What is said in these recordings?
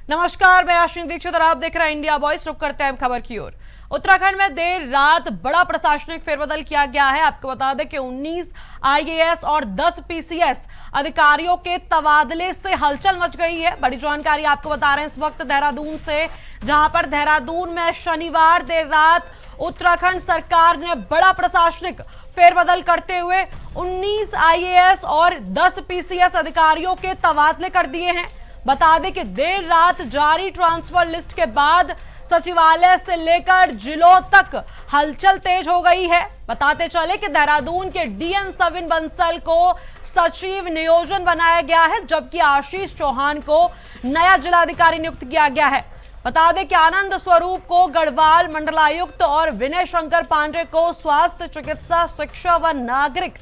नमस्कार, मैं आश्विन दीक्षित और आप देख रहे हैं इंडिया वॉइस। रुक करते हैं खबर की ओर। उत्तराखंड में देर रात बड़ा प्रशासनिक फेरबदल किया गया है। आपको बता दें कि 19 आईएएस और 10 पीसीएस अधिकारियों के तबादले से हलचल मच गई है। बड़ी जानकारी आपको बता रहे हैं इस वक्त देहरादून से, जहां पर देहरादून में शनिवार देर रात उत्तराखंड सरकार ने बड़ा प्रशासनिक फेरबदल करते हुए 19 आईएएस और 10 पीसीएस अधिकारियों के तबादले कर दिए हैं। बता दें कि देर रात जारी ट्रांसफर लिस्ट के बाद सचिवालय से लेकर जिलों तक हलचल तेज हो गई है। बताते चले कि देहरादून के डीएन सविन बंसल को सचिव नियोजन बनाया गया है, जबकि आशीष चौहान को नया जिलाधिकारी नियुक्त किया गया है। बता दें कि आनंद स्वरूप को गढ़वाल मंडलायुक्त और विनय शंकर पांडे को स्वास्थ्य, चिकित्सा, शिक्षा व नागरिक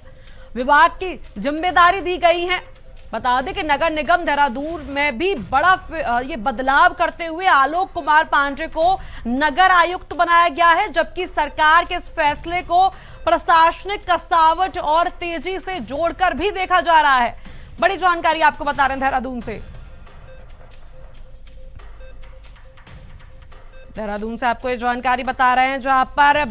विभाग की जिम्मेदारी दी गई है। बता दें कि नगर निगम देहरादून में भी बड़ा ये बदलाव करते हुए आलोक कुमार पांडे को नगर आयुक्त बनाया गया है, जबकि सरकार के इस फैसले को प्रशासनिक कसावट और तेजी से जोड़कर भी देखा जा रहा है। बड़ी जानकारी आपको बता रहे हैं देहरादून से आपको ये जानकारी बता रहे हैं, जहां पर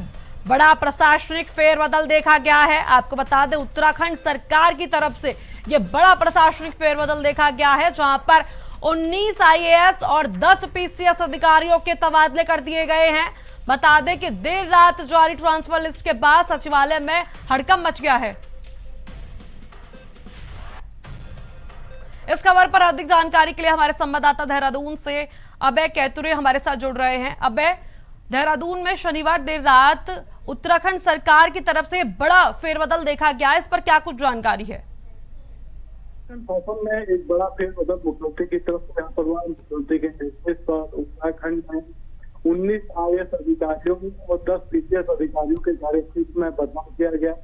बड़ा प्रशासनिक फेरबदल देखा गया है। आपको बता दें उत्तराखंड सरकार की तरफ से ये बड़ा प्रशासनिक फेरबदल देखा गया है, जहां पर 19 आईएएस और 10 पीसीएस अधिकारियों के तबादले कर दिए गए हैं। बता दें कि देर रात जारी ट्रांसफर लिस्ट के बाद सचिवालय में हड़कंप मच गया है। इस खबर पर अधिक जानकारी के लिए हमारे संवाददाता देहरादून से अभय कैतुरे हमारे साथ जुड़ रहे हैं। अभय, देहरादून में शनिवार देर रात उत्तराखंड सरकार की तरफ से बड़ा फेरबदल देखा गया है, इस पर क्या कुछ जानकारी है? शासन में एक बड़ा फेरबदल मुख्यमंत्री की तरफ से यहाँ पर हुआ। मुख्यमंत्री के निर्देश पर उत्तराखंड में 19 आईएएस अधिकारियों और 10 पीसीएस अधिकारियों के कार्यक्षेत्र में बदलाव किया गया।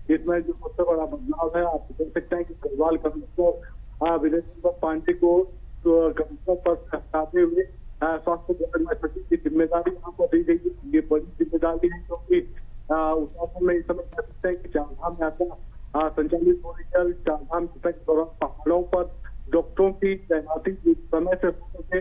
इसमें जो सबसे बड़ा बदलाव है, आप देख सकते हैं कि गढ़वाल कमिश्नर विनय शंकर पांडे को कमिश्नर पद से हटाते हुए स्वास्थ्य विभाग में सचिव की जिम्मेदारी यहाँ पर दी गई है। ये बड़ी जिम्मेदारी है, क्योंकि उत्तराखंड में इस समय कह सकते हैं कि चारधाम यात्रा संचालित हो रही है। चारधाम यात्रा के दौरान पहाड़ों पर डॉक्टरों की तैनाती समय से हो सके,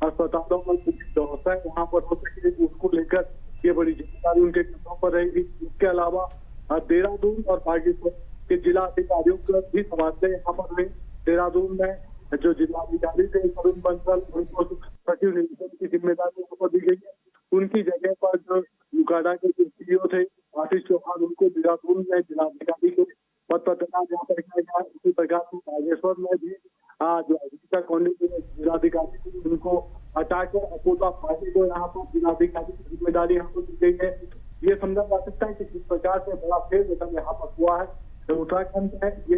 अस्पतालों में व्यवस्था यहाँ पर हो सके, उसको लेकर ये बड़ी जिम्मेदारी उनके कंधों पर रहेगी। इसके अलावा देहरादून और बागेश्वर के जिला अधिकारियों का भी तबादले यहाँ पर हुए। देहरादून में जो जिलाधिकारी थे सविन बंसल, उनको सचिव नियोजन की जिम्मेदारी यहाँ पर दी गई है। उनकी जगह पर जो युकाडा के सीईओ थे आशीष चौहान, उनको देहरादून में जिलाधिकारी के पद पर तैनात यहाँ पर किया गया। इसी प्रकार से बागेश्वर में भी जो आजीविका कॉलोनी के जिलाधिकारी थे, उनको हटाकर अपूर्वा पार्टी को यहाँ पर जिलाधिकारी की जिम्मेदारी यहाँ पर दी गई है। ये समझा जा सकता है कि किस प्रकार से बड़ा फेरबदल यहाँ पर हुआ है। तो उत्तराखंड में ये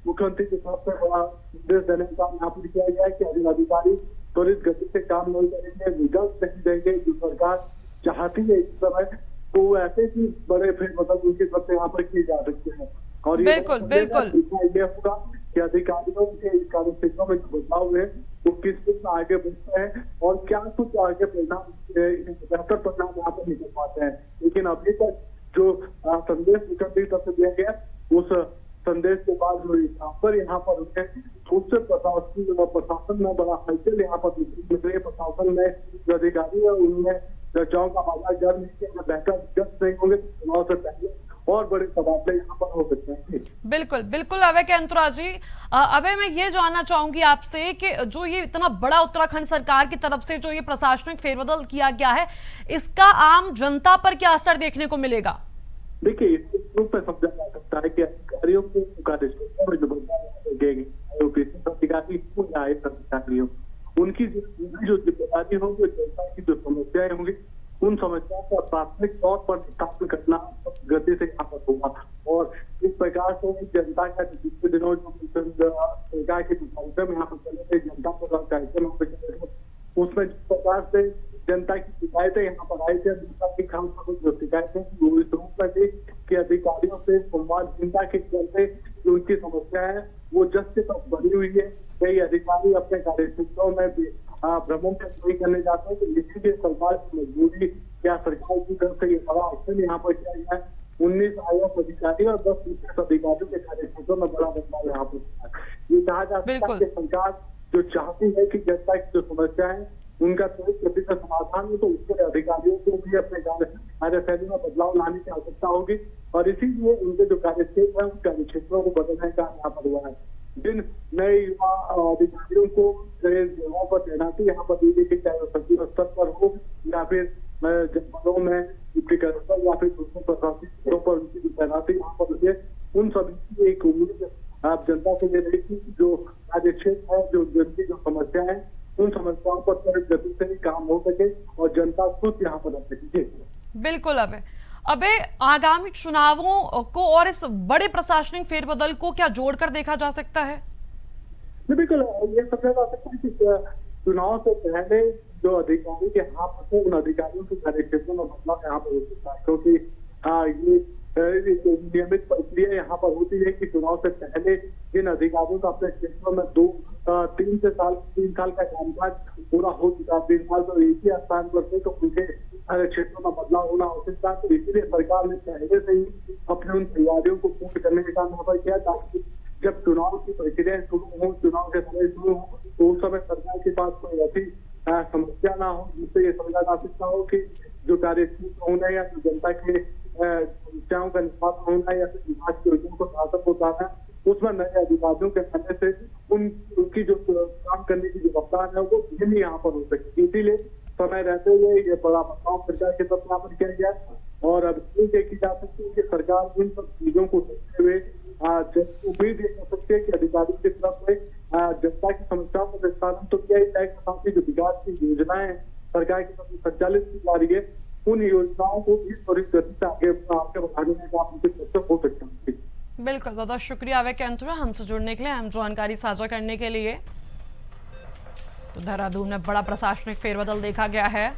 मुख्यमंत्री की तरफ से बड़ा निर्देश देने का यहाँ पर किया गया है कि अधिकारी त्वरित गति से काम नहीं करेंगे, विकल्प नहीं देंगे। जो सरकार चाहती है इस समय, तो ऐसे ही बड़े फेरबदल उनकी तरफ से यहाँ पर किए जा सकते हैं। और बिल्कुल बिल्कुल ये होगा कि अधिकारियों के कार्य क्षेत्रों में जो बदलाव हुए वो किस किस आगे बढ़ते हैं और क्या कुछ आगे परिणाम बेहतर परिणाम यहाँ पर निकल पाते हैं। लेकिन अभी तक जो संदेश मुख्यमंत्री की तरफ से दिया गया, उस संदेश के बाद जो यहाँ पर उठे, उससे प्रशासन में बड़ा हलचल यहाँ पर निकल रही है। प्रशासन में जो अधिकारी है उनमें चर्चाओं का बाजार गर्म है, बेहतर विकल्प नहीं होंगे तो चुनाव से पहले और बड़े तबादले यहाँ पर हो सकते हैं। बिल्कुल बिल्कुल अभय कैंतुरा जी, अभय मैं ये जानना चाहूंगी आपसे कि जो ये इतना बड़ा उत्तराखंड सरकार की तरफ से जो ये प्रशासनिक फेरबदल किया गया है, इसका आम जनता पर क्या असर देखने को मिलेगा? देखिए, इस रूप में समझा जा सकता है कि अधिकारियों को कार्यक्षेत्रों में जो बदलाव अधिकारियों उनकी जो जिम्मेदारी होगी, जनता की जो समस्याएं होंगी, उन समस्याओं का प्राथमिक तौर पर निष्पादन करना गति से यहाँ पर होगा। और इस प्रकार से जनता का पिछले दिनों जो सरकार के कार्यक्रम यहाँ पर चले थे, जनता को कार्यक्रम यहाँ पर चले थे, उसमें जिस प्रकार से जनता की शिकायतें यहाँ पर आई थी, जनता की खास जो शिकायतें वो इस रूप में थी कि अधिकारियों से संवादहीनता के चलते जो उनकी समस्या है वो जस से तक बनी हुई है। कई अधिकारी अपने कार्यक्षेत्रों में भ्रमण नहीं करने जाते हैं, तो इसीलिए सरकार की मजबूरी या सरकार की तरफ से ये बड़ा एक्शन यहाँ पर किया गया है। 19 आईएएस अधिकारी और 10 पीसीएस अधिकारियों के कार्यक्षेत्रों में बड़ा बदलाव यहाँ पर ये कहा जा सकता है कि सरकार जो चाहती है कि जनता की जो समस्या है उनका त्वरित गति से समाधान हो, तो उसके अधिकारियों को भी अपने कार्यशैली में बदलाव लाने की आवश्यकता होगी और इसीलिए उनके जो कार्यक्षेत्र है उन कार्यक्षेत्रों को बदलने का यहाँ पर हुआ है। जिन नए युवा अधिकारियों को जगहों पर तैनाती यहाँ पर दी गई थी, चाहे वो सचिव स्तर पर हो या फिर जनपदों में डिप्टी कलेक्टर या फिर दूसरे प्रशासनिक पदों पर उनकी जो तैनाती यहाँ पर हुई है, उन सभी की एक उम्मीद आप जनता से ये रही थी, जो कार्यक्षेत्र है, जो जनता की जो समस्या है, उन समस्याओं पर त्वरित गति से काम हो सके और जनता खुद यहाँ पर रह सके। बिल्कुल। अबे आगामी चुनावों को और इस बड़े प्रशासनिक फेरबदल को क्या जोड़कर देखा जा सकता है? बिल्कुल, ये समझा जा सकता है कि चुनाव से पहले जो अधिकारी के हाथ थे उन अधिकारियों के कार्यक्षेत्रों में बदलाव यहाँ पर हो सकता है, क्योंकि ये नियमित प्रक्रिया यहाँ पर होती है कि चुनाव से पहले जिन अधिकारियों का अपने क्षेत्रों में 3 साल का कामकाज पूरा हो चुका, 3 साल तो एक ही स्थान पर थे, तो उनके क्षेत्रों में बदलाव होना आवश्यक था। तो इसीलिए सरकार ने पहले से ही अपने उन तैयारियों को पूर्ण करने का काम यहाँ पर किया, ताकि जब चुनाव की प्रक्रिया शुरू हो, चुनाव के समय शुरू हो, तो उस समय सरकार के पास कोई ऐसी समस्या ना हो जिससे ये समझा जा सकता हो कि जो कार्यक्षेत्र होना या जो जनता के समस्याओं का निष्पादन होना या फिर विकास की योजनाओं को सार्थक होता, उसमें नए अधिकारियों के आने से उनकी जो काम करने की जो रफ्तार है वो धीमी यहाँ पर हो सकती है। इसीलिए समय रहते हुए ये बड़ा बदलाव सरकार की तरफ यहाँ पर किया गया और अब ये देखी जा सकती है कि सरकार इन सब चीजों को देखते हुए उम्मीद ये कर सकती है कि अधिकारियों की तरफ से जनता की समस्याओं का निस्तारण तो किया ही जाएगा, साथ ही जो विकास की योजनाएं सरकार की तरफ से संचालित की जा रही है, उन योजनाओं को भी त्वरित गति से आगे बढ़ाने का काम उनकी तरफ से हो सकता है। बिल्कुल, बहुत शुक्रिया अवय कैंथुरा हमसे जुड़ने के लिए, हम जानकारी साझा करने के लिए। तो देहरादून में बड़ा प्रशासनिक फेरबदल देखा गया है।